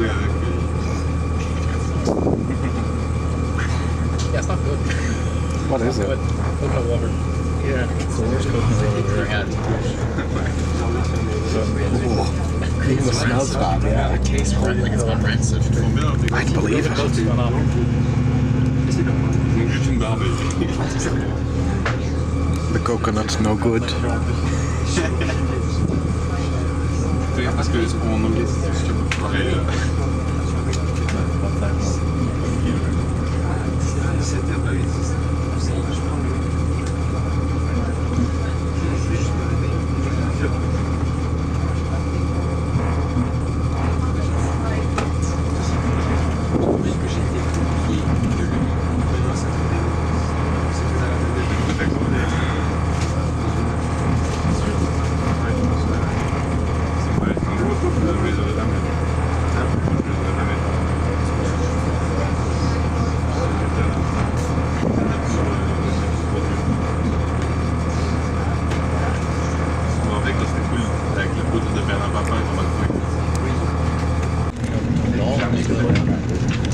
Yeah, it's not good. What is it? Coconut water. Yeah. It's the worst coconut water I've ever had. Even the smell's bad, yeah. It tastes like it's gone rancid. I can believe it. The coconut's no good. Parce que en anglais c'est pareil.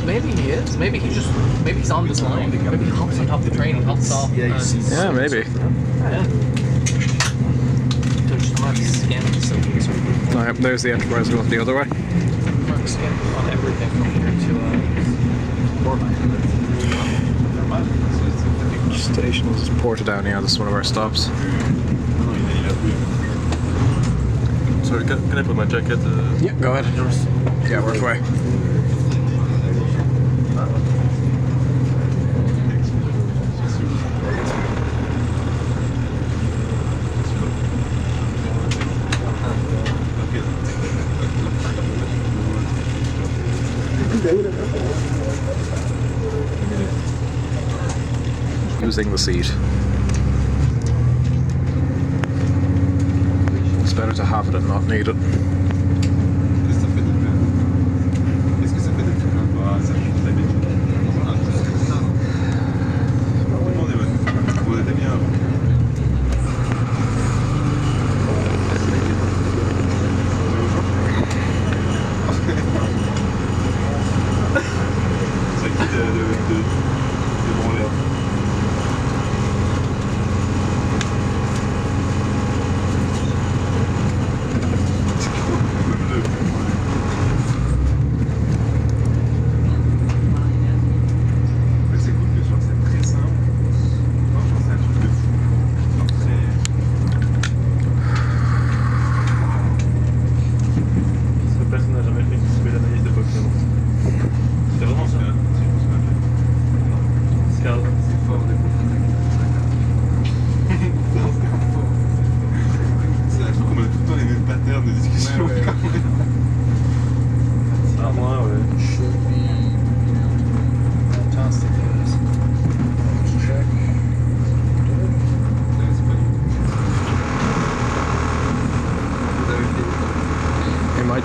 Maybe he is. Maybe he's on this line. Maybe he hops on top of the train and hops off. Yeah, maybe. Yeah. So just mark skin. Alright, there's the Enterprise going the other way. Mark skin on everything from here to Each station is Portadown, yeah, this is one of our stops. Sorry, can I put my jacket? Yeah, go ahead. Yeah, work away. Using the seat. It's better to have it and not need it.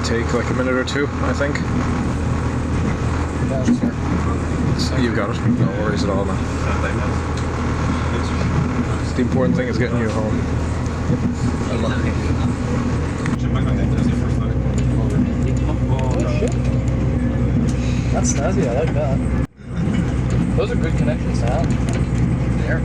Take like a minute or two, I think. You got it. No worries at all, man. The important thing is getting you home. Oh shit. That's snazzy, I like that. Those are good connections to have. There.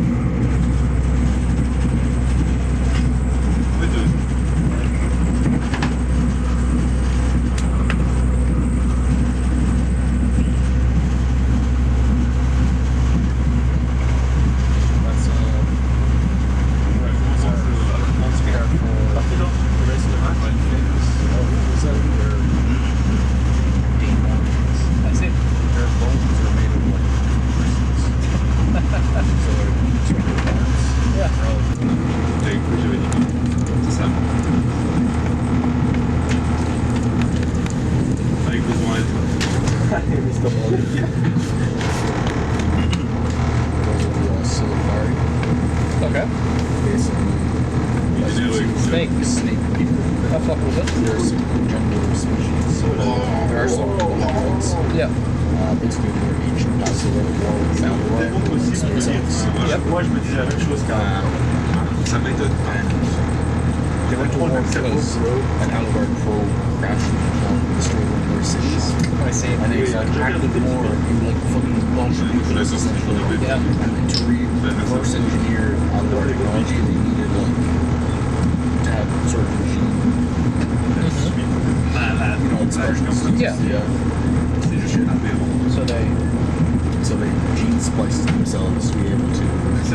Okay. Snakes. Snake people. How fuck was it? They're gender species. There are some ones. Yeah. Basically, they're ancient. That's the world war. Found the world. Yep. Moi, je me disais la même chose ça m'étonne pas. They went to war because an Allied crew crashed and destroyed one of city. I see. And they like acted more in like fucking contributions essentially. Yeah. And to reverse engineer all their technology, they needed like to have sort of machine, expressions. Yeah. So they gene spliced themselves to be able to reverse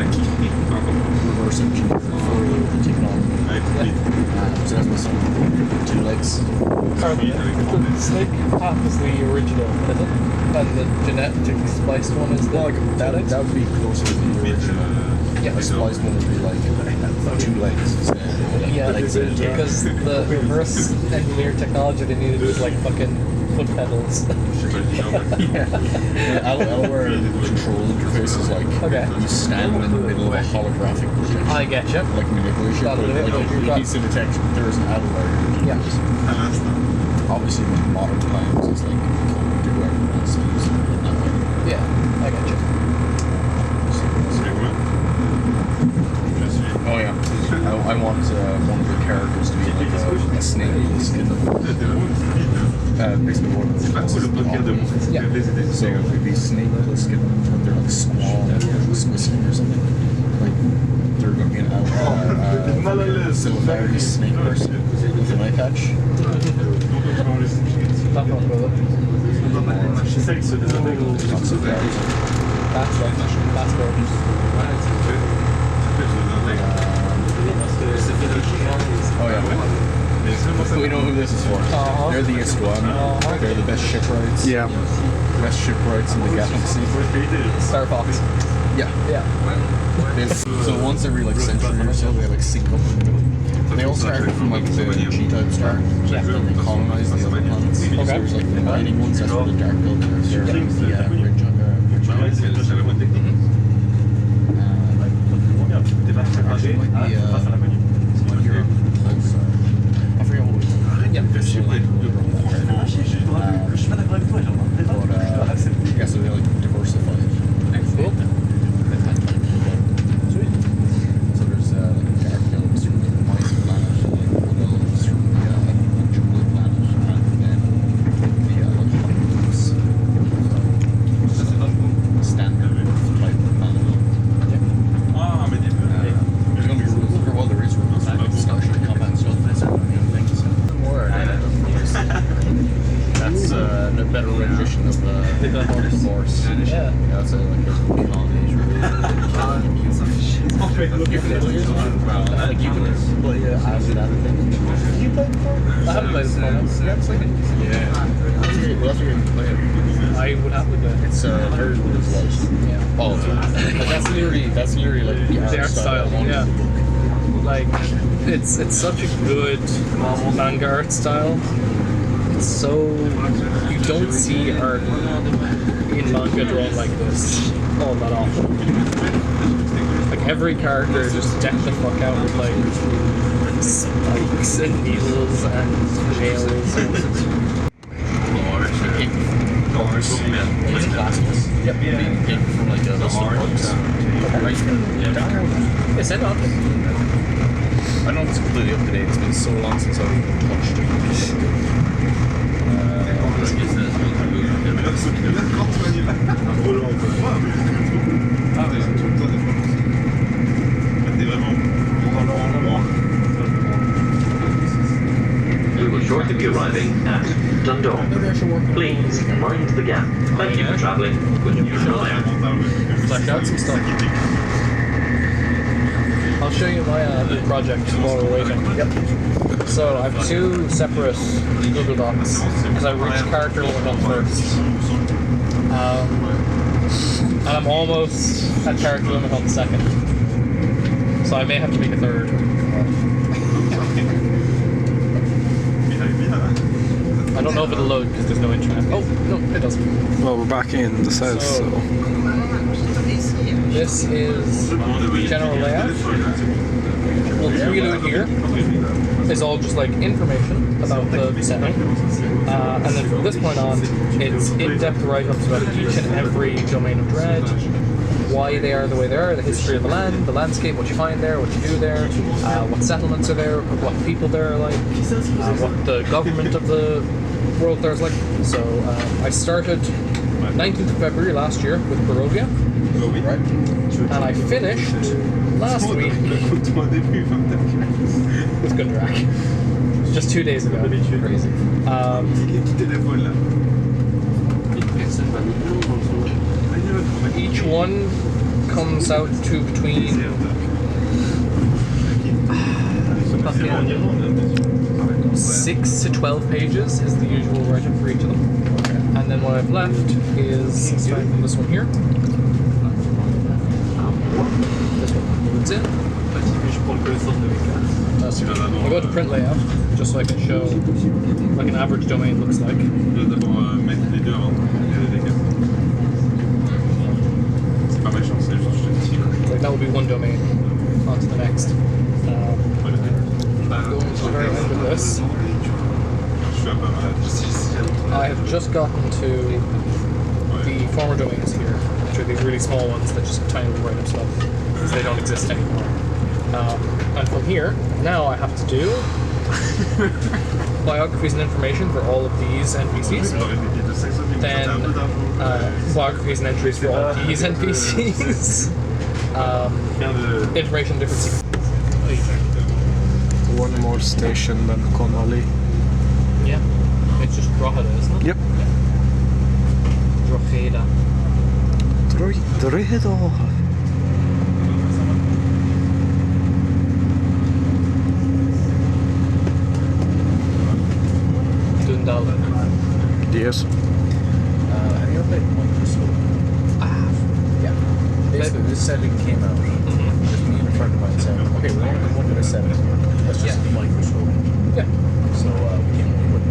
engineer further the technology. So that's what some two legs. Sorry, the snake path is the original, is it? And the genetic spliced one is the Well, like that would be closer to the original. Yeah. A spliced one would be like 2 legs. So, Yeah, legs at a time. because the reverse engineered technology they needed was like fucking foot pedals. Our control interface is like Okay. you stand in the middle of a holographic projection. I get you. Like manipulation, That'll but do it. like You've it got- needs to detect there's an outlier. Yeah. Obviously, in modern times, it's like do whatever wants to use it in that way. Yeah, I get you. Oh yeah, I want one of the characters to be like a snake with the skin of basically one of the Yeah. So it would be snake with the skin, but they're like squall or squishy or something. Like they're going to be an silvery snake person with an eye patch. That one, brother. Not so bad. That's gorgeous. Oh yeah. We know who this is for. Uh-huh. They're the Isquan. Uh-huh. They're the best shipwrights. Yeah. Best shipwrights in the galaxy. Star Fox. Yeah. Yeah. So once every like century or so, they like sync up in the middle. They all started from like the G-type star, and they colonized the other planets. So there's like the mining ones, that's where the dark build is. They're like the ridge on the ridge on actually might be Europe. I forget what it was. Yeah. So, like, yeah, so they like diversified. Cool. So there's like dark elves from the mice planet, like wood elves from the jungle planet, and then the elves. Standard type of planet. There's gonna be rules, or well, there is rules. It's not actually combat stuff. That's not things. More. That's a better rendition of the force. Yeah. That's a like a combination. You can like you can play as that thing. You played before? I haven't played before. You haven't played it? Yeah. Well, after you play it, I would happily play it. it's very good as well. Yeah. Oh, but that's literally like the art style. Yeah. Like, it's such a good manga art style. It's so... You don't see art in manga drawn like this all that often. Like, every character just decked the fuck out with, like, spikes and needles and nails and... It's classics. Yep. Being picked from like the parks. Right? Yeah, send on. I don't know if it's completely up to date. It's been so long since I've even touched it. We will shortly be arriving at Dundalk. Please mind the gap. Thank you for travelling with Usual Air. Flesh out some stuff. I'll show you my new project while we're waiting. Yep. So I have 2 separate Google Docs because I reached character limit on first. And I'm almost at character limit on the second. So I may have to make a third. I don't know if it'll load because there's no internet. Oh, no, it doesn't. Well, we're back in the south, so. This is general layout. What we're doing here is all just like information about the setting. And then from this point on, it's in-depth write-ups about each and every domain of dread, why they are the way they are, the history of the land, the landscape, what you find there, what you do there, what settlements are there, what people there are like, what the government of the World Tour's like. So I started 19th of February last year with Barovia, Right? and I finished last week with Gundrack. Just 2 days ago. Crazy. Each one comes out to between 6 to 12 pages is the usual write-up for each of them. And then what I've left is starting from this one here. This one moves in. I'll go to print layout just so I can show like an average domain looks like. Like that will be one domain. On to the next. Going to the very end of this. I have just gotten to the former domains here, which are these really small ones that just have tiny little write-up stuff because they don't exist anymore. And from here, now I have to do biographies and information for all of these NPCs. Then biographies and entries for all of these NPCs. Information different. One more station than Connolly. Yeah, it's just Drogheda, isn't it? Yep. Drogheda. Drogheda. Dundalk. Yes. Have you ever played Microscope? I have. Yeah. Basically, this setting came out. Just me and a friend of mine said, okay, we're only going to do a setting. Let's just Microscope. Yeah. So we came up with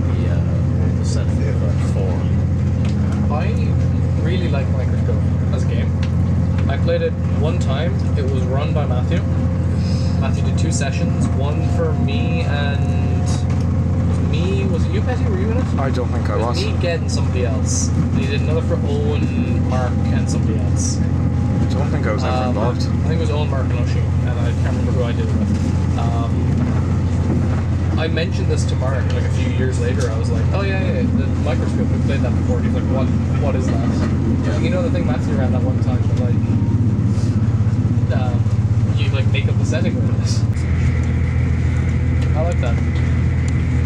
the set for 4. I really like Microscope as a game. I played it one time. It was run by Matthew. Matthew did 2 sessions. One for me and... Was it you, Petty? Were you in it? I don't think I was. Me, Ged, and somebody else. And he did another for Owen, Mark, and somebody else. I don't think I was ever involved. I think it was Owen, Mark, and Oisin, and I can't remember who I did it with. I mentioned this to Mark like a few years later. I was like, oh yeah, the Microscope, we played that before. And he's like, what is that? You know the thing Matthew ran that one time, but like, you like make up the setting with it. I like that.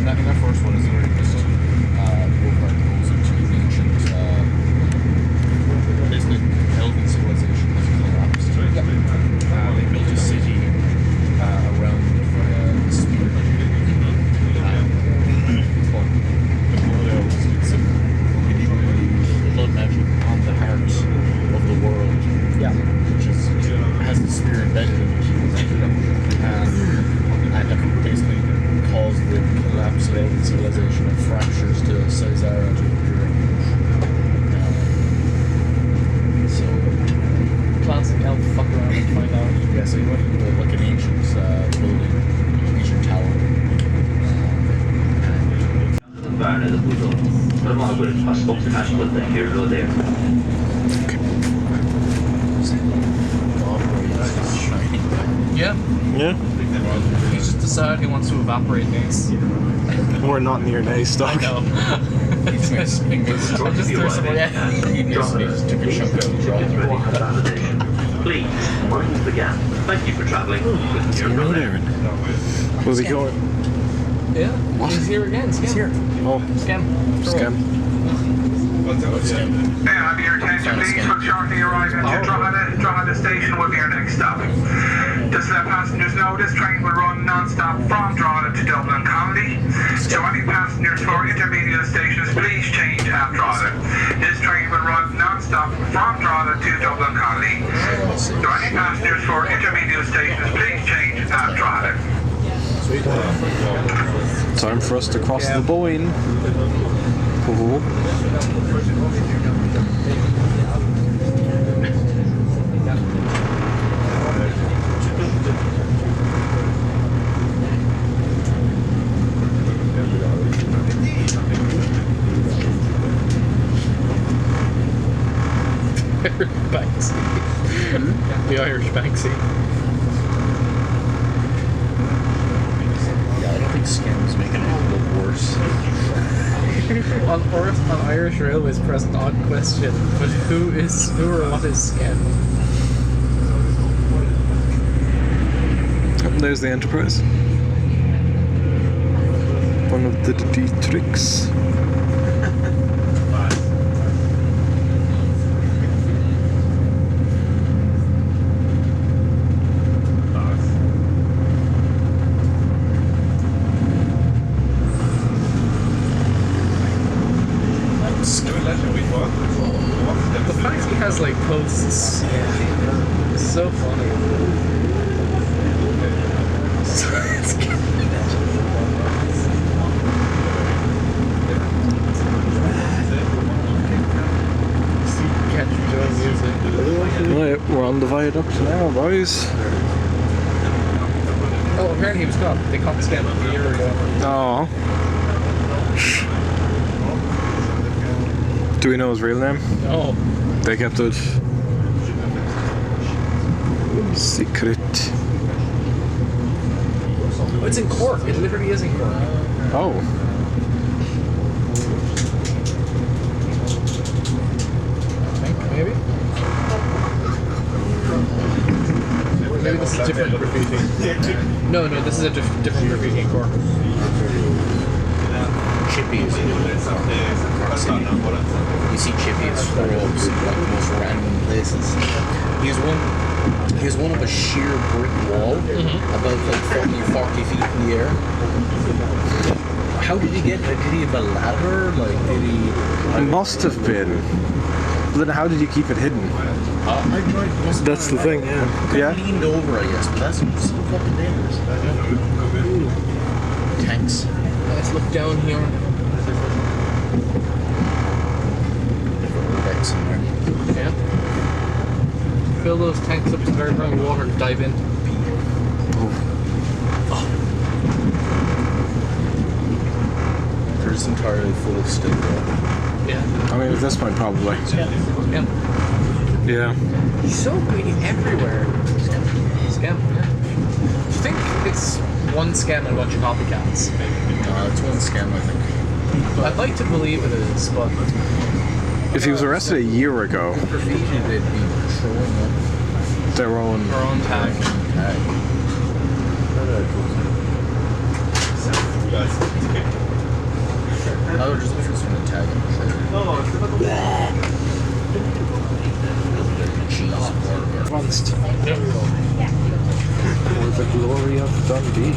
In that first one is very just Wolfhard goes into ancient, basically Elven civilization has collapsed. They built a city around the spear. But the blood elves did some blood magic on the heart of the world. Yeah. Which has the spear embedded in it. And that basically caused the collapse of Elven civilization and fractures to Caesarea to appear. So Plants and elf fuck around and find out. yeah, so you went into like an ancient building, ancient tower. Värnet är på dem. De har varit fast kanske with the hero there. Yeah. Yeah. He's just decided he wants to evaporate these. We're not near nice, dog. No. He's just fingers. I'll just throw some away. He basically just took a chunk out of the Get draw. ready for validation. Please, mind the gap. Thank you for travelling with your brother. Was he going? Yeah. He's here again. Scam. He's here. Oh, Scam. scam. May I have your attention, please? We'll shortly arrive at Drogheda station will be our next stop. Just to let passengers know, this train will run non-stop from Drogheda to Dublin Connolly. So any passengers for intermediate stations, please change at Drogheda. This train will run non-stop from Drogheda to Dublin Connolly. So any passengers for intermediate stations, please change at Drogheda. Time for us to cross the Boyne. Oh. Banksy. The Irish Banksy. Yeah, I don't think Scam's making it look worse. On Earth, on Irish Railways, present odd question, but who or what is Skem? There's the Enterprise. One of the Dietrichs. The fact he has like posts is so funny. Catch enjoying music. Right, we're on the viaduct now, boys. Oh, apparently he was caught. They caught Skem a year ago. Oh. Do we know his real name? Oh, They kept it secret. it's in Cork. It literally is in Cork. Oh. I think maybe. Maybe this is different graffiti. No, this is a different graffiti in Cork. Chippies. You see chippies throw up in like the most random places. Here's one of a sheer brick wall, about like 40 feet in the air. How did he get it? Did he have a ladder? Like, did he... It must have been. But then how did you keep it hidden? That's the thing, yeah. Yeah? Leaned over, I guess, but that's so fucking dangerous. Tanks. Let's look down here. Urbex in there. Yeah. Fill those tanks up to the very brown water and dive in. They're just entirely full of still water. Yeah. I mean, at this point, probably. Skem. Yeah. He's so good everywhere. Skem. Yeah. Do you think it's one Skem and a bunch of copycats? It's one scam, I think. I'd like to believe it is, but If he was arrested a year ago, Graffiti, they'd be throwing up their own. our own tag. tag. I would just just want to tag him. Cheese burger. Advanced. For the glory of Dundee.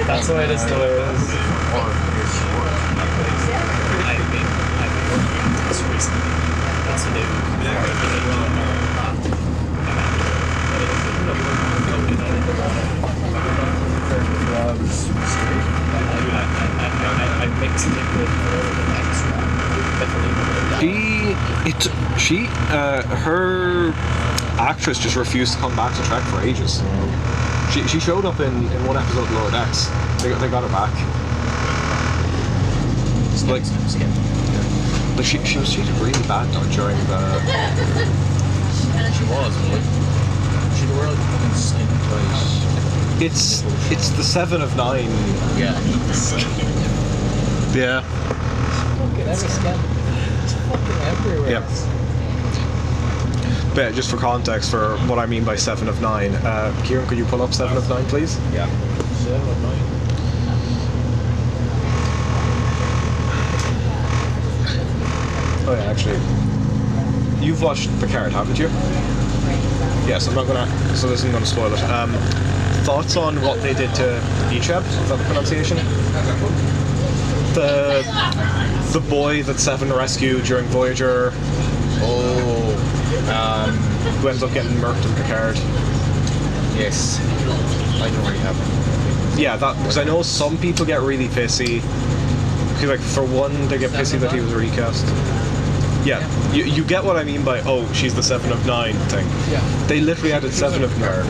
That's why it is the way it is. That's recent. That's the new. I mixed it with extra. Her actress just refused to come back to Trek for ages. She showed up in one episode of Lower Decks. They got her back. Like she was treated really bad though during the. She was, but she'd wear like fucking skin twice. It's the 7 of 9. Yeah. Yeah. Fucking every Skem. It's fucking everywhere. Yep. But just for context, for what I mean by 7 of 9, Kieran, could you pull up 7 of 9, please? Yeah. 7 of 9. Oh yeah, actually, you've watched The Card, haven't you? Yes, I'm not gonna. So this isn't gonna spoil it. Thoughts on what they did to Icheb? Is that the pronunciation? The boy that Seven rescued during Voyager. Who ends up getting murked in Picard. Yes. I know where you have it. Yeah, that because I know some people get really pissy. Okay, like for one, they get pissy that he was recast. Yeah, you get what I mean by she's the 7 of 9 thing. Yeah. They literally added 7 of 9.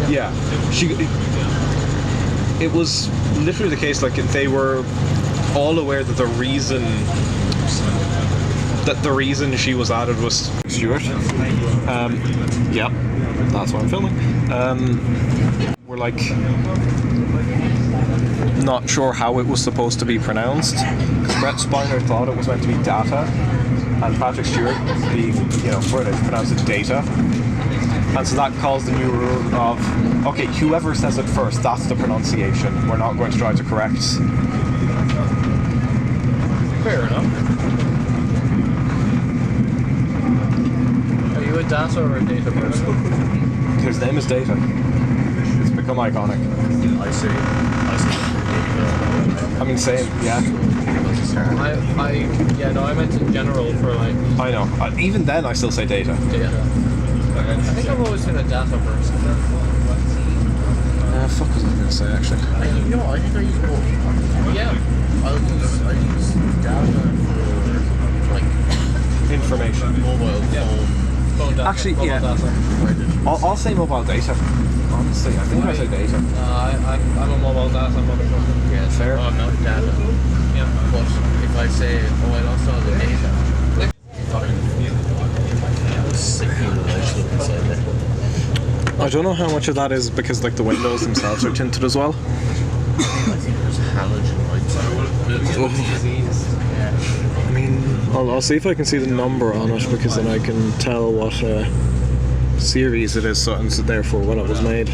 Yeah, it was literally the case. Like they were all aware that the reason she was added was Stuart. Yeah, that's what I'm filming. We're like not sure how it was supposed to be pronounced because Brett Spiner thought it was meant to be data, and Patrick Stewart, being British, pronounced it data. And so that caused the new rule of, okay, whoever says it first, that's the pronunciation. We're not going to try to correct. Fair enough. Are you a data or a data person? His name is Data. It's become iconic. I see. I mean, same, yeah. I meant in general for like I know. Even then, I still say Data. data. I think I've always been a data person. Fuck was I going to say, actually? I think I use both. Yeah. I use data for like Information. mobile Phone data. Actually, mobile yeah. Data. I'll say mobile data. Honestly, I think I say Data. I'm a mobile data motherfucker. Yeah, Fair. I'm not data. Yeah. But if I say, I lost all the data, I don't know how much of that is because like the windows themselves are tinted as well. I think there's halogen lights. I mean, I'll see if I can see the number on it because then I can tell what series it is, so and so therefore when it was made.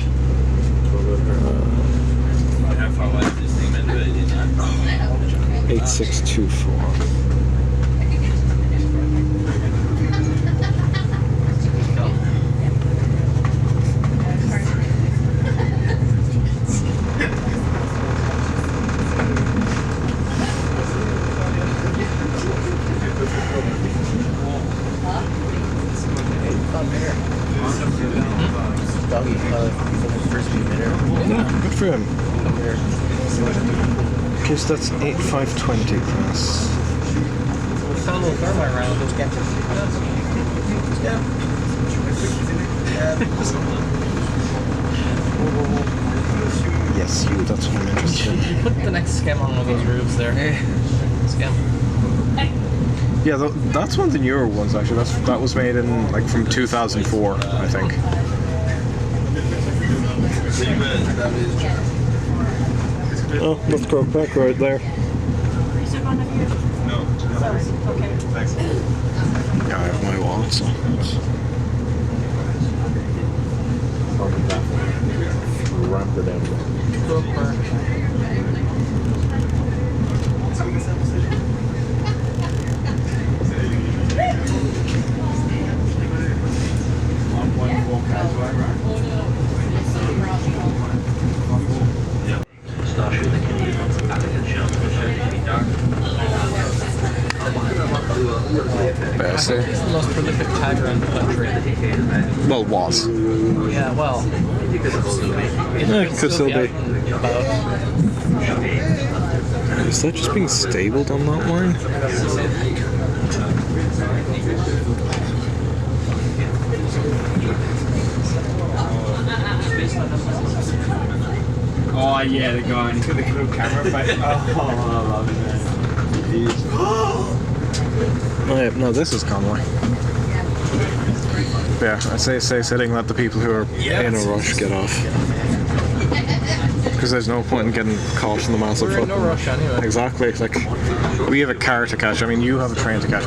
8624. Doggy, first be there. Yeah, good for him. Okay, so that's 8520 plus. Sound a little thermite around. Yes, that's what I'm interested in. Put the next stem on one of those roofs there. Stem. Yeah, that's one of the newer ones actually. That was made in like from 2004, I think. Oh, that's Crookback right there. Yeah, I have my wallet, so Ramper down. Starship that can use African shells for showing to be dark. He's the most prolific tagger in the country. well, was. Yeah, well. It Could still be. out and about. Is that just being stabled on that line? Oh yeah, the guy. He's got the cool camera face. Oh, I love it. Oh, yeah, no, this is Connolly. Yeah, I say sitting, let the people who are in a rush get off. Because there's no point in getting caught in the massive We're in no fucking- rush anyway. Exactly. Like, we have a car to catch. I mean, you have a train to catch.